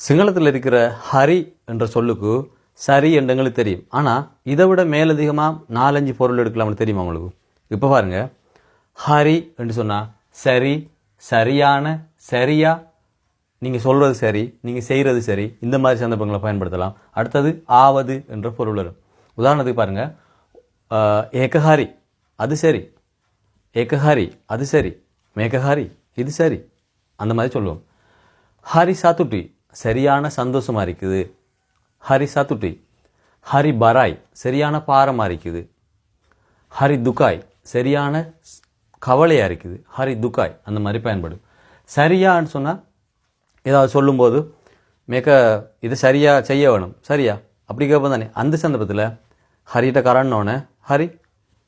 சிங்களத்தில் இருக்கிற ஹரி என்ற சொல்லுக்கு சரி என்று எங்களுக்கு தெரியும். ஆனால் இதை விட மேலதிகமாக 4-5 பொருள் எடுக்கலாம்னு தெரியுமா உங்களுக்கு? இப்போ பாருங்க, ஹரி என்று சொன்னால் சரி, சரியான, சரியா, நீங்கள் சொல்கிறது சரி, நீங்கள் செய்கிறது சரி, இந்த மாதிரி சந்தர்ப்பங்களை பயன்படுத்தலாம். அடுத்தது ஆவது என்ற பொருள் வரும். உதாரணத்துக்கு பாருங்கள், ஏகஹாரி அது சரி, ஏகஹாரி அது சரி, மேகஹாரி இது சரி, அந்த மாதிரி சொல்லுவோம். ஹரி சாத்துட்டி சரியான சந்தோஷமாக இருக்குது, ஹரி சாத்துட்டி. ஹரி பராய் சரியான பாரமாக இருக்குது, ஹரி துக்காய் சரியான கவலையாக இருக்குது, ஹரி துக்காய் அந்த மாதிரி பயன்படும். சரியான்னு சொன்னால் ஏதாவது சொல்லும்போது இது சரியாக செய்ய வேணும், சரியா அப்படி கேட்போம் தானே. அந்த சந்தர்ப்பத்தில் ஹரிகிட்ட கரான்னோன்னே ஹரி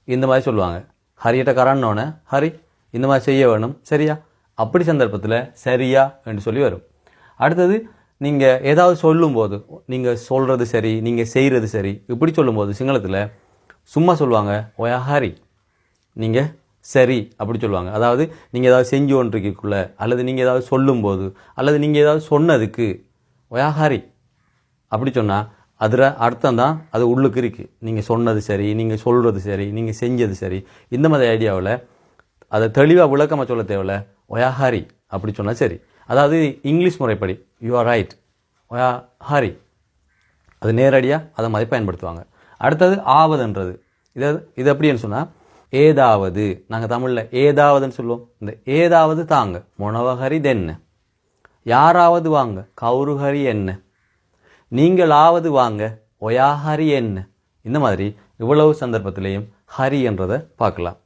இந்த மாதிரி சொல்லுவாங்க, ஹரிகிட்ட கரான்னோன்னே ஹரி இந்த மாதிரி செய்ய வேணும், சரியா அப்படி சந்தர்ப்பத்தில் சரியா என்று சொல்லி வரும். அடுத்தது நீங்கள் ஏதாவது சொல்லும்போது, நீங்கள் சொல்கிறது சரி, நீங்கள் செய்கிறது சரி, இப்படி சொல்லும்போது சிங்களத்தில் சும்மா சொல்லுவாங்க ஒயா ஹரி, நீங்கள் சரி அப்படி சொல்லுவாங்க. அதாவது நீங்கள் ஏதாவது செஞ்சு கொண்டிருக்கக்குள்ள, அல்லது நீங்கள் ஏதாவது சொல்லும்போது, அல்லது நீங்கள் ஏதாவது சொன்னதுக்கு ஒயா ஹரி அப்படி சொன்னால் அதில் அர்த்தம் தான் அது உள்ளுக்கு இருக்குது. நீங்கள் சொன்னது சரி, நீங்கள் சொல்கிறது சரி, நீங்கள் செஞ்சது சரி, இந்த மாதிரி ஐடியாவில் அதை தெளிவாக விளக்கமாக சொல்ல தேவையில்ல, ஒயா ஹரி அப்படி சொன்னால் சரி. அதாவது இங்கிலீஷ் முறைப்படி யூ ஆர் ரைட், ஒயா ஹரி, அது நேரடியாக அதை மாதிரி பயன்படுத்துவாங்க. அடுத்தது ஆவதுன்றது, இது எப்படின்னு சொன்னால் ஏதாவது, நாங்கள் தமிழில் ஏதாவதுன்னு சொல்லுவோம். இந்த ஏதாவது தாங்க, மொனவஹரி தென்ன, யாராவது வாங்க, கௌருஹரி என்ன, நீங்களாவது வாங்க, ஒயாஹரி என்ன, இந்த மாதிரி இவ்வளவு சந்தர்ப்பத்திலையும் ஹரி என்றதை பார்க்கலாம்.